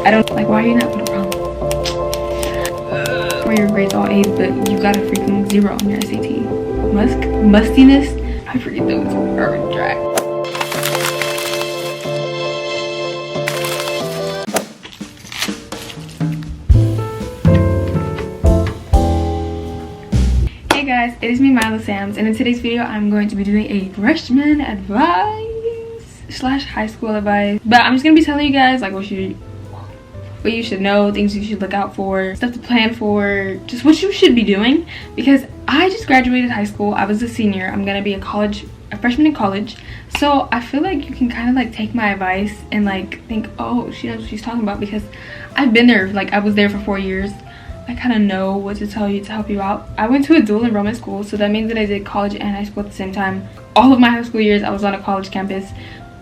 I don't like, why are you not going to prom? Where your grades all A's, but you got a freaking 0 on your SAT. Mustiness, I forget those are dry. Hey guys, it is me, Milo Sams, and in today's video I'm going to be doing a freshman advice slash high school advice. But I'm just gonna be telling you guys like what you should know, things you should look out for, stuff to plan for, just what you should be doing, because I just graduated high school. I was a senior. I'm gonna be a freshman in college, so I feel like you can kind of like take my advice and like think, oh, she knows what she's talking about, because I've been there. Like, I was there for 4 years. I kind of know what to tell you to help you out. I went to a dual enrollment school, so that means that I did college and high school at the same time. All of my high school years I was on a college campus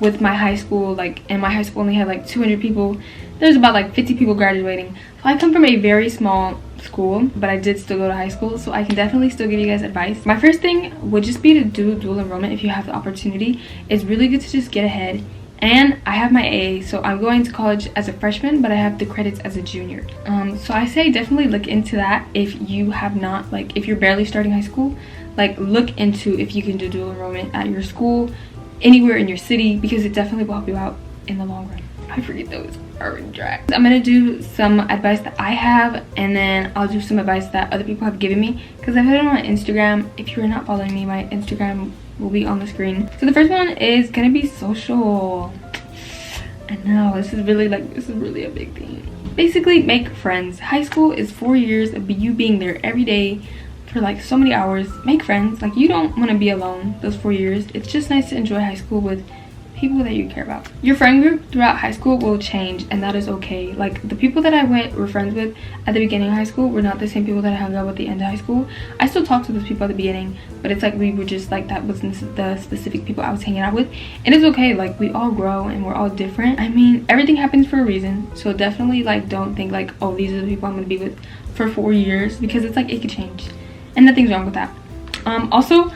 with my high school, like, and my high school only had like 200 people. There's about like 50 people graduating. So I come from a very small school, but I did still go to high school, so I can definitely still give you guys advice. My first thing would just be to do dual enrollment if you have the opportunity. It's really good to just get ahead. And I have my AA, so I'm going to college as a freshman, but I have the credits as a junior. So I say definitely look into that if you have not, like, if you're barely starting high school, like, look into if you can do dual enrollment at your school, anywhere in your city, because it definitely will help you out in the long run. I forget those are dry. I'm gonna do some advice that I have, and then I'll do some advice that other people have given me, because I put it on my Instagram. If you're not following me, my Instagram will be on the screen. So the first one is gonna be social. I know this is really a big thing. Basically, make friends. High school is 4 years of you being there every day for like so many hours. Make friends. Like, you don't want to be alone those 4 years. It's just nice to enjoy high school with people that you care about. Your friend group throughout high school will change, and that is okay. Like, the people that I were friends with at the beginning of high school were not the same people that I hung out with at the end of high school. I still talk to those people at the beginning, but it's like we were just like, that wasn't the specific people I was hanging out with, and it's okay. Like, we all grow and we're all different. I mean, everything happens for a reason, so definitely like don't think like, oh, these are the people I'm gonna be with for 4 years, because it's like, it could change, and nothing's wrong with that. Also,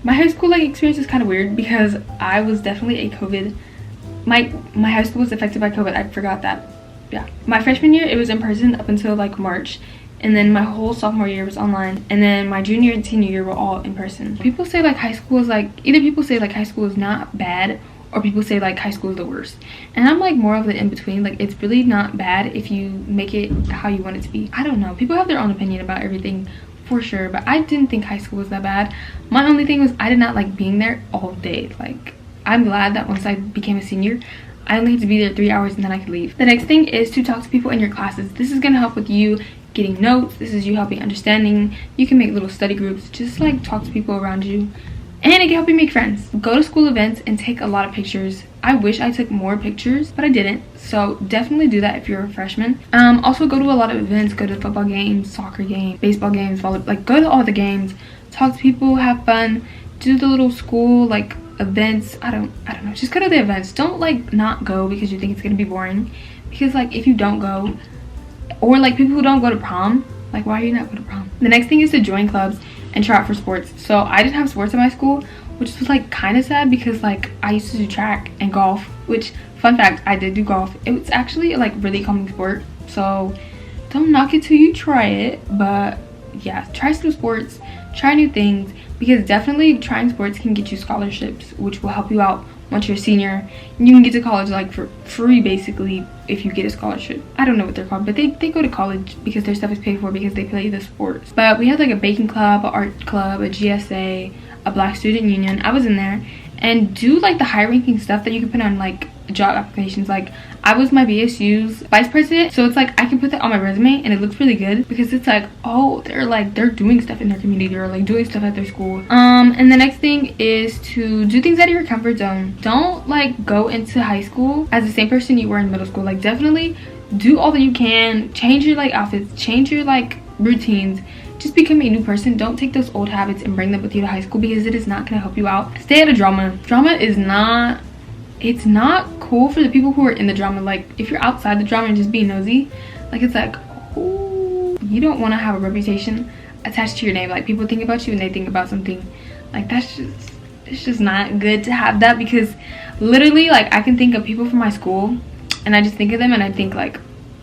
my high school like experience is kind of weird, because I was definitely a COVID. My high school was affected by COVID. I forgot that. Yeah, my freshman year it was in person up until like March, and then my whole sophomore year was online, and then my junior and senior year were all in person. People say like high school is like, either people say like high school is not bad, or people say like high school is the worst, and I'm like more of the in between. Like, it's really not bad if you make it how you want it to be. I don't know, people have their own opinion about everything, for sure, but I didn't think high school was that bad. My only thing was I did not like being there all day. Like, I'm glad that once I became a senior, I only had to be there 3 hours and then I could leave. The next thing is to talk to people in your classes. This is gonna help with you getting notes. This is you helping understanding. You can make little study groups. Just like talk to people around you, and it can help you make friends. Go to school events and take a lot of pictures. I wish I took more pictures, but I didn't, so definitely do that if you're a freshman. Also, go to a lot of events. Go to football games, soccer games, baseball games, volleyball. Like, go to all the games, talk to people, have fun, do the little school like events. I don't know, just go to the events. Don't like not go because you think it's gonna be boring, because like if you don't go, or like people who don't go to prom, like, why are you not going to prom? The next thing is to join clubs and try out for sports. So I didn't have sports in my school, which was like kind of sad, because like I used to do track and golf, which, fun fact, I did do golf. It was actually like really calming sport, so don't knock it till you try it. But yeah, try some sports, try new things, because definitely trying sports can get you scholarships, which will help you out once you're a senior. You can get to college like for free basically if you get a scholarship. I don't know what they're called, but they go to college because their stuff is paid for because they play the sports. But we had like a baking club, a art club, a GSA, a Black Student Union. I was in there, and do like the high ranking stuff that you can put on like job applications. Like, I was my BSU's vice president, so it's like I can put that on my resume and it looks really good, because it's like, oh, they're doing stuff in their community, or like doing stuff at their school. And the next thing is to do things out of your comfort zone. Don't like go into high school as the same person you were in middle school. Like, definitely do all that you can, change your like outfits, change your like routines, just become a new person. Don't take those old habits and bring them with you to high school, because it is not going to help you out. Stay out of drama. Drama is not, it's not cool for the people who are in the drama. Like, if you're outside the drama and just being nosy, like, it's like, oh, you don't want to have a reputation attached to your name. Like, people think about you and they think about something. Like, it's just not good to have that, because literally, like, I can think of people from my school and I just think of them and I think like,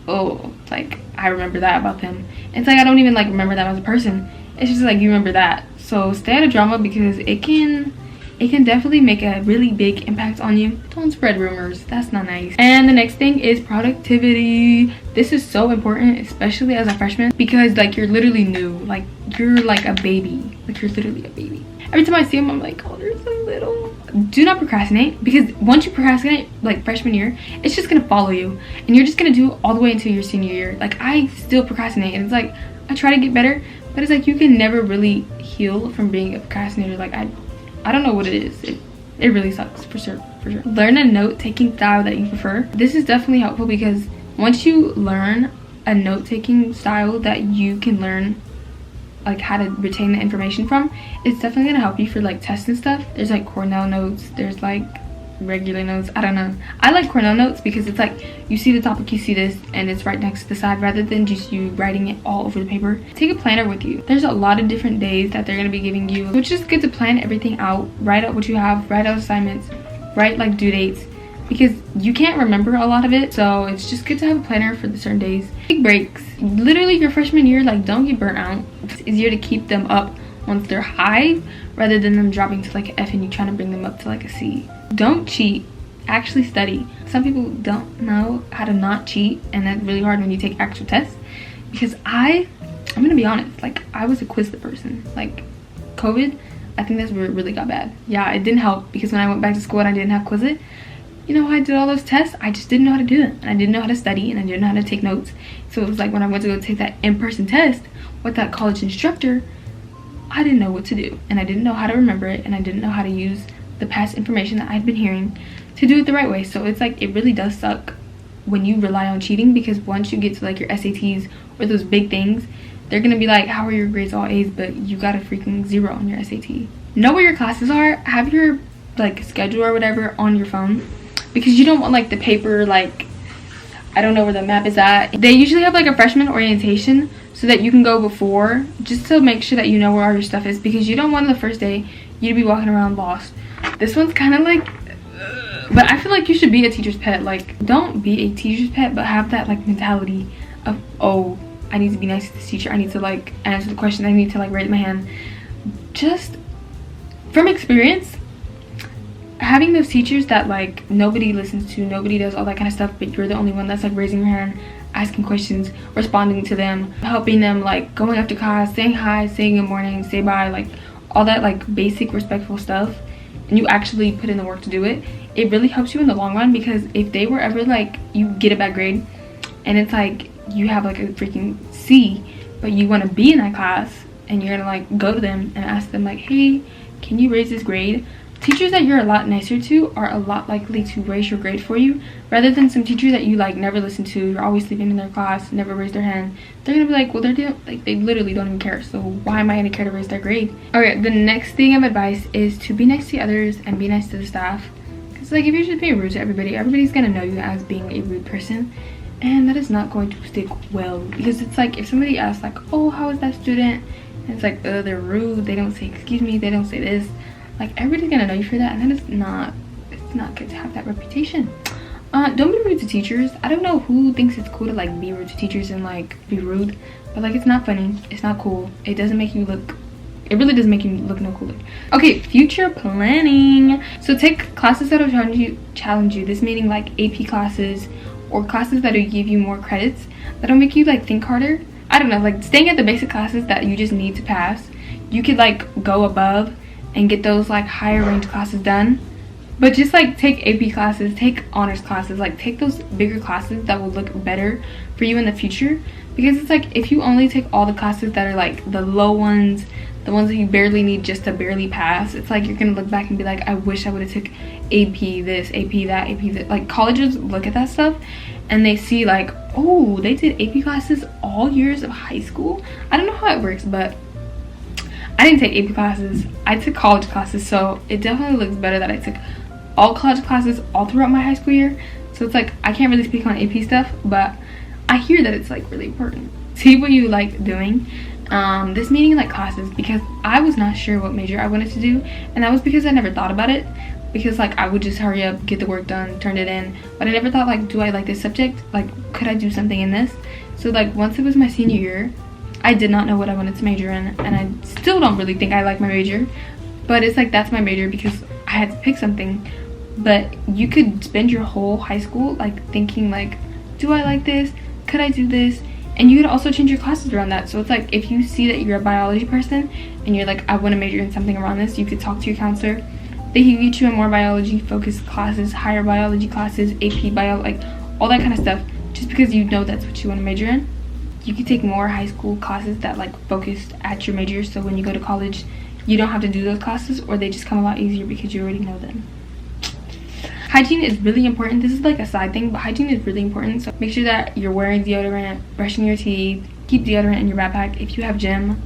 oh, like I remember that about them. It's like I don't even like remember them as a person. It's just like you remember that. So stay out of drama because it can definitely make a really big impact on you. Don't spread rumors, that's not nice. And the next thing is productivity. This is so important, especially as a freshman, because like you're literally new, like you're like a baby, like you're literally a baby. Every time I see them I'm like, oh, they're so little. Do not procrastinate, because once you procrastinate like freshman year, it's just gonna follow you and you're just gonna do it all the way until your senior year. Like I still procrastinate and it's like I try to get better, but it's like you can never really heal from being a procrastinator. Like I don't know what it is. It really sucks, for sure. Learn a note-taking style that you prefer. This is definitely helpful because once you learn a note-taking style that you can learn like how to retain the information from, it's definitely gonna help you for like tests and stuff. There's like Cornell notes, there's like regular notes. I don't know, I like Cornell notes because it's like you see the topic, you see this, and it's right next to the side rather than just you writing it all over the paper. Take a planner with you. There's a lot of different days that they're going to be giving you, so it's just good to plan everything out. Write out what you have, write out assignments, write like due dates, because you can't remember a lot of it, so it's just good to have a planner for the certain days. Take breaks. Literally your freshman year, like don't get burnt out. It's easier to keep them up once they're high rather than them dropping to like an F and you trying to bring them up to like a C. Don't cheat, actually study. Some people don't know how to not cheat, and that's really hard when you take actual tests, because I'm gonna be honest, like I was a Quizlet person. Like COVID, I think that's where it really got bad. Yeah, it didn't help because when I went back to school and I didn't have Quizlet, you know, I did all those tests, I just didn't know how to do it, and I didn't know how to study, and I didn't know how to take notes. So it was like when I went to go take that in-person test with that college instructor, I didn't know what to do, and I didn't know how to remember it, and I didn't know how to use the past information that I'd been hearing to do it the right way. So it's like it really does suck when you rely on cheating, because once you get to like your SATs or those big things, they're gonna be like, how are your grades all A's but you got a freaking 0 on your SAT? Know where your classes are, have your like schedule or whatever on your phone, because you don't want like the paper, like I don't know where the map is at. They usually have like a freshman orientation so that you can go before, just to make sure that you know where all your stuff is, because you don't want the first day you to be walking around lost. This one's kind of like, but I feel like you should be a teacher's pet. Like don't be a teacher's pet, but have that like mentality of, oh, I need to be nice to this teacher, I need to like answer the question, I need to like raise my hand. Just from experience, having those teachers that like nobody listens to, nobody does all that kind of stuff, but you're the only one that's like raising your hand, asking questions, responding to them, helping them, like going after class, saying hi, saying good morning, say bye, like all that like basic respectful stuff, and you actually put in the work to do it, it really helps you in the long run. Because if they were ever like, you get a bad grade and it's like you have like a freaking C, but you want to be in that class, and you're gonna like go to them and ask them like, hey, can you raise this grade? Teachers that you're a lot nicer to are a lot likely to raise your grade for you, rather than some teachers that you like never listen to, you're always sleeping in their class, never raise their hand. They're gonna be like, well, they literally don't even care, so why am I gonna care to raise their grade? Okay, the next thing of advice is to be nice to others and be nice to the staff. Because like if you're just being rude to everybody, everybody's gonna know you as being a rude person, and that is not going to stick well. Because it's like if somebody asks like, oh, how is that student, and it's like, oh, they're rude, they don't say excuse me, they don't say this, like everybody's gonna know you for that, and that is not, it's not good to have that reputation. Don't be rude to teachers. I don't know who thinks it's cool to like be rude to teachers and like be rude, but like it's not funny, it's not cool, it doesn't make you look, it really doesn't make you look no cooler. Okay, future planning. So take classes that will challenge you. This meaning like AP classes or classes that will give you more credits, that'll make you like think harder. I don't know, like staying at the basic classes that you just need to pass, you could like go above and get those like higher range classes done. But just like take AP classes, take honors classes, like take those bigger classes that will look better for you in the future. Because it's like if you only take all the classes that are like the low ones, the ones that you barely need just to barely pass, it's like you're gonna look back and be like, I wish I would have took AP this, AP that, AP that. Like colleges look at that stuff and they see like, oh, they did AP classes all years of high school. I don't know how it works, but I didn't take AP classes, I took college classes, so it definitely looks better that I took all college classes all throughout my high school year. So it's like I can't really speak on AP stuff, but I hear that it's like really important. See what you like doing. This meaning like classes, because I was not sure what major I wanted to do, and that was because I never thought about it. because like I would just hurry up, get the work done, turn it in. But I never thought like, do I like this subject? Like, could I do something in this? So like once it was my senior year, I did not know what I wanted to major in, and I still don't really think I like my major. But it's like, that's my major because I had to pick something. But you could spend your whole high school like thinking like, do I like this? Could I do this? And you could also change your classes around that. So it's like, if you see that you're a biology person and you're like, I want to major in something around this, you could talk to your counselor. They can get you in more biology focused classes, higher biology classes, AP bio, like all that kind of stuff, just because you know that's what you want to major in. You could take more high school classes that like focused at your major, so when you go to college you don't have to do those classes, or they just come a lot easier because you already know them. Hygiene is really important. This is like a side thing, but hygiene is really important. So make sure that you're wearing deodorant, brushing your teeth, keep deodorant in your backpack. If you have gym,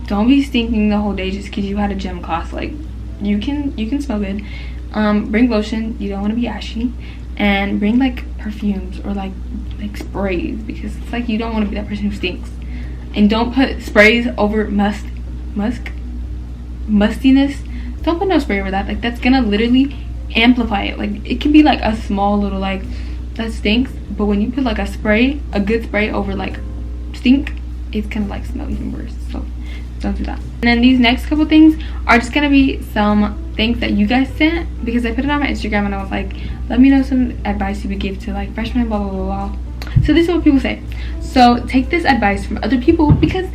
don't be stinking the whole day just because you had a gym class. Like, you can smell good. Bring lotion, you don't want to be ashy, and bring like perfumes or like sprays, because it's like you don't want to be that person who stinks. And don't put sprays over mustiness. Don't put no spray over that. Like, that's gonna literally amplify it. Like, it can be like a small little like that stinks, but when you put like a spray, a good spray over like stink, it's gonna like smell even worse. So don't do that. And then these next couple things are just gonna be some things that you guys sent, because I put it on my Instagram and I was like, let me know some advice you would give to like freshmen, blah blah blah blah. So this is what people say. So take this advice from other people because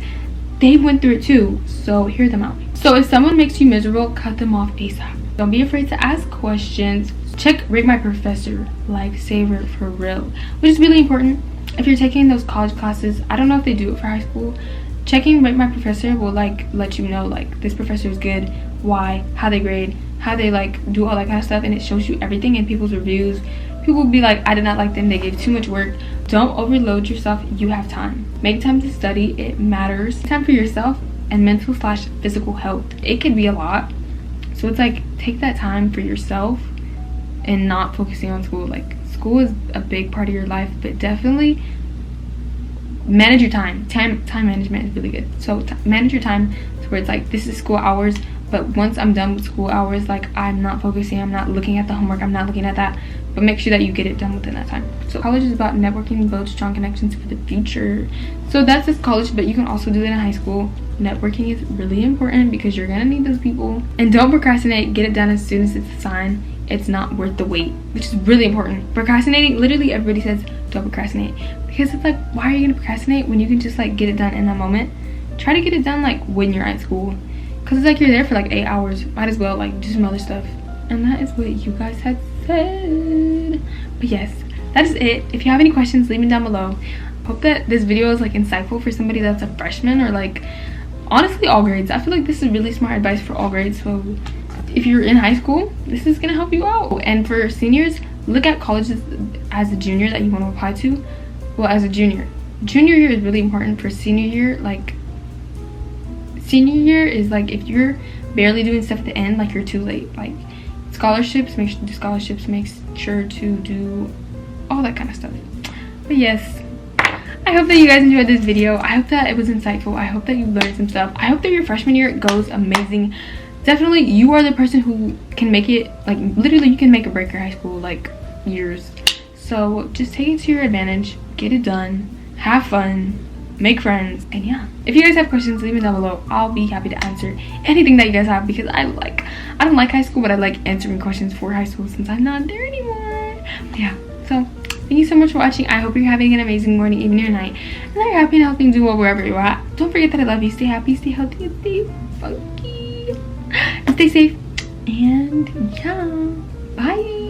they went through it too, so hear them out. So if someone makes you miserable, cut them off ASAP. Don't be afraid to ask questions. Check Rate My Professor, lifesaver for real, which is really important. If you're taking those college classes, I don't know if they do it for high school, checking Rate My Professor will like let you know like this professor is good, why, how they grade, how they like do all that kind of stuff, and it shows you everything in people's reviews. People will be like, I did not like them, they gave too much work. Don't overload yourself. You have time. Make time to study. It matters. Time for yourself and mental/physical health. It could be a lot, so it's like, take that time for yourself and not focusing on school. Like, school is a big part of your life, but definitely manage your time. Time management is really good. So manage your time to where it's like, this is school hours, but once I'm done with school hours, like, I'm not focusing, I'm not looking at the homework, I'm not looking at that, but make sure that you get it done within that time. So college is about networking, build strong connections for the future. So that's just college, but you can also do that in high school. Networking is really important because you're gonna need those people. And don't procrastinate. Get it done as soon as it's assigned. It's not worth the wait, which is really important. Procrastinating, literally everybody says don't procrastinate, because it's like, why are you gonna procrastinate when you can just like get it done in that moment? Try to get it done like when you're at school, because it's like you're there for like 8 hours. Might as well like do some other stuff. And that is what you guys had said. But yes, that is it. If you have any questions, leave them down below. Hope that this video is like insightful for somebody that's a freshman, or like honestly all grades. I feel like this is really smart advice for all grades. So if you're in high school, this is gonna help you out. And for seniors, look at colleges as a junior that you want to apply to. Well, as a junior year is really important. For senior year, like, senior year is like, if you're barely doing stuff at the end, like, you're too late. Like, scholarships, make sure to do scholarships, make sure to do all that kind of stuff. But yes, I hope that you guys enjoyed this video. I hope that it was insightful. I hope that you learned some stuff. I hope that your freshman year goes amazing. Definitely, you are the person who can make it, like, literally you can make or break your high school like years. So just take it to your advantage, get it done, have fun, make friends, and yeah. If you guys have questions, leave it down below. I'll be happy to answer anything that you guys have, because I don't like high school, but I like answering questions for high school since I'm not there anymore. But yeah, so thank you so much for watching. I hope you're having an amazing morning, evening, or night, and that you're happy and healthy and do well wherever you're at. Don't forget that I love you. Stay happy, stay healthy, and stay funky, and stay safe. And yeah, bye.